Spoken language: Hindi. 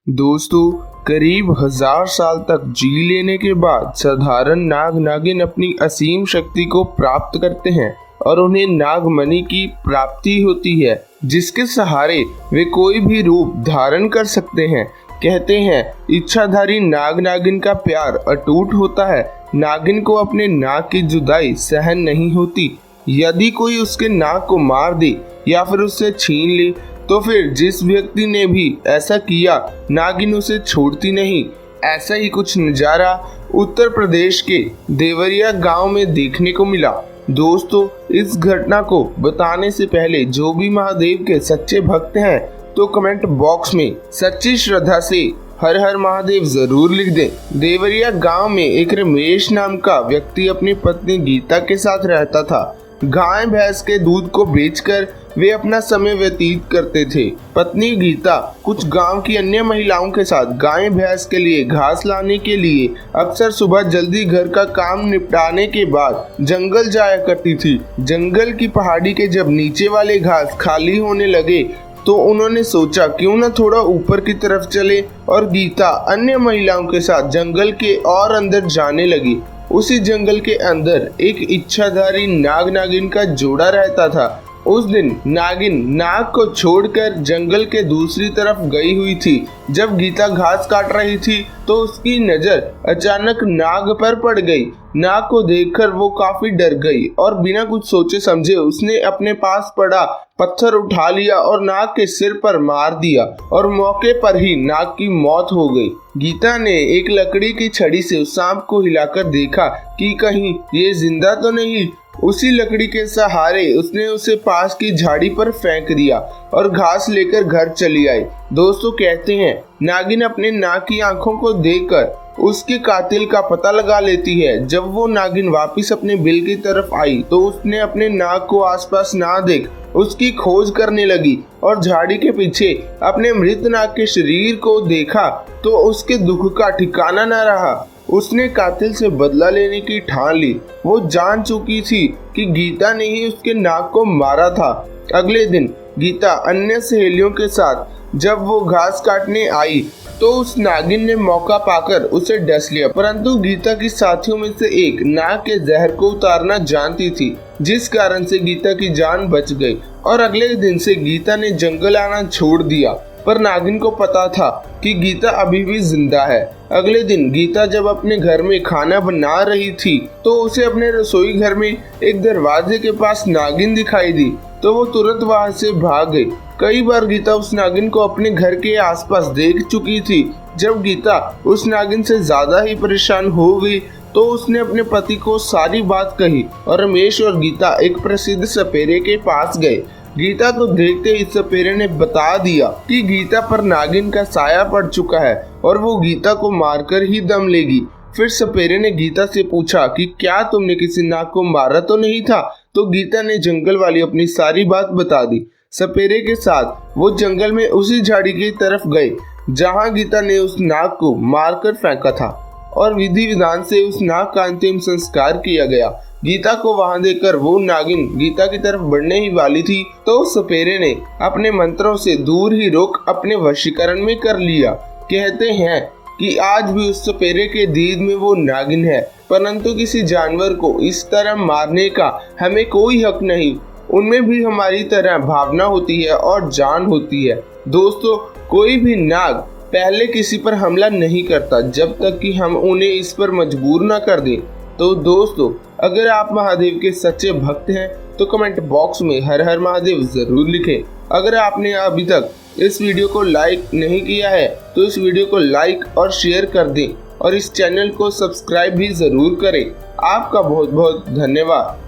दोस्तों, करीब 1000 साल तक जी लेने के बाद साधारण नाग नागिन अपनी असीम शक्ति को प्राप्त करते हैं और उन्हें नागमणि की प्राप्ति होती है, जिसके सहारे वे कोई भी रूप धारण कर सकते हैं। कहते हैं इच्छाधारी नाग नागिन का प्यार अटूट होता है। नागिन को अपने नाग की जुदाई सहन नहीं होती। यदि कोई उसके नाग को मार दे या फिर उससे छीन ले तो फिर जिस व्यक्ति ने भी ऐसा किया, नागिन उसे छोड़ती नहीं। ऐसा ही कुछ नज़ारा उत्तर प्रदेश के देवरिया गांव में देखने को मिला। दोस्तों, इस घटना को बताने से पहले जो भी महादेव के सच्चे भक्त हैं तो कमेंट बॉक्स में सच्ची श्रद्धा से हर हर महादेव जरूर लिख दें। देवरिया गांव में एक रमेश नाम का व्यक्ति अपनी पत्नी गीता के साथ रहता था। गाय भैंस के दूध को बेचकर वे अपना समय व्यतीत करते थे। पत्नी गीता कुछ गांव की अन्य महिलाओं के साथ गाय भैंस के लिए घास लाने के लिए अक्सर सुबह जल्दी घर का काम निपटाने के बाद जंगल जाया करती थी। जंगल की पहाड़ी के जब नीचे वाले घास खाली होने लगे तो उन्होंने सोचा क्यों न थोड़ा ऊपर की तरफ चले और गीता अन्य महिलाओं के साथ जंगल के और अंदर जाने लगी। उसी जंगल के अंदर एक इच्छाधारी नाग नागिन का जोड़ा रहता था। उस दिन नागिन नाग को छोड़कर जंगल के दूसरी तरफ गई हुई थी। जब गीता घास काट रही थी तो उसकी नजर अचानक नाग पर पड़ गई। नाग को देखकर वो काफी डर गई और बिना कुछ सोचे समझे उसने अपने पास पड़ा पत्थर उठा लिया और नाग के सिर पर मार दिया और मौके पर ही नाग की मौत हो गई। गीता ने एक लकड़ी की छड़ी से उस सांप को हिलाकर देखा कि कहीं ये जिंदा तो नहीं। उसी लकड़ी के सहारे उसने उसे पास की झाड़ी पर फेंक दिया और घास लेकर घर चली आई। दोस्तों, कहते हैं नागिन अपने नाग की आंखों को देखकर उसके कातिल का पता लगा लेती है। जब वो नागिन वापस अपने बिल की तरफ आई तो उसने अपने नाग को आसपास ना देख उसकी खोज करने लगी और झाड़ी के पीछे अपने मृत नाग के शरीर को देखा तो उसके दुख का ठिकाना न रहा। उसने कातिल से बदला लेने की ठान ली। वो जान चुकी थी कि गीता ने ही उसके नाग को मारा था। अगले दिन गीता अन्य सहेलियों के साथ जब वो घास काटने आई तो उस नागिन ने मौका पाकर उसे डस लिया, परंतु गीता की साथियों में से एक नाग के जहर को उतारना जानती थी, जिस कारण से गीता की जान बच गई और अगले दिन से गीता ने जंगल आना छोड़ दिया। पर नागिन को पता था कि गीता अभी भी जिंदा है। अगले दिन गीता जब अपने घर में खाना बना रही थी तो उसे अपने रसोई घर में एक दरवाजे के पास नागिन दिखाई दी तो वो तुरंत वहां से भाग गई। कई बार गीता उस नागिन को अपने घर के आसपास देख चुकी थी। जब गीता उस नागिन से ज्यादा ही परेशान हो गई तो उसने अपने पति को सारी बात कही और रमेश और गीता एक प्रसिद्ध सपेरे के पास गए। गीता को देखते ही सपेरे ने बता दिया कि गीता पर नागिन का साया पड़ चुका है और वो गीता को मारकर ही दम लेगी। फिर सपेरे ने गीता से पूछा कि क्या तुमने किसी नाग को मारा तो नहीं था? तो गीता ने जंगल वाली अपनी सारी बात बता दी। सपेरे के साथ वो जंगल में उसी झाड़ी की तरफ गए जहां गीता ने उस नाग को मारकर फेंका था और विधि विधान से उस नाग का अंतिम संस्कार किया गया। गीता को वहां देखकर वो नागिन गीता की तरफ बढ़ने ही वाली थी तो सपेरे ने अपने मंत्रों से दूर ही रोक अपने वशीकरण में कर लिया। कहते हैं कि आज भी उस सपेरे के दीद में वो नागिन है, परंतु किसी जानवर को इस तरह मारने का हमें कोई हक नहीं। उनमें भी हमारी तरह भावना होती है और जान होती है। दोस्तों, कोई भी नाग पहले किसी पर हमला नहीं करता जब तक कि हम उन्हें इस पर मजबूर ना कर दें। तो दोस्तों, अगर आप महादेव के सच्चे भक्त हैं तो कमेंट बॉक्स में हर हर महादेव जरूर लिखें। अगर आपने अभी तक इस वीडियो को लाइक नहीं किया है तो इस वीडियो को लाइक और शेयर कर दें और इस चैनल को सब्सक्राइब भी जरूर करें। आपका बहुत बहुत धन्यवाद।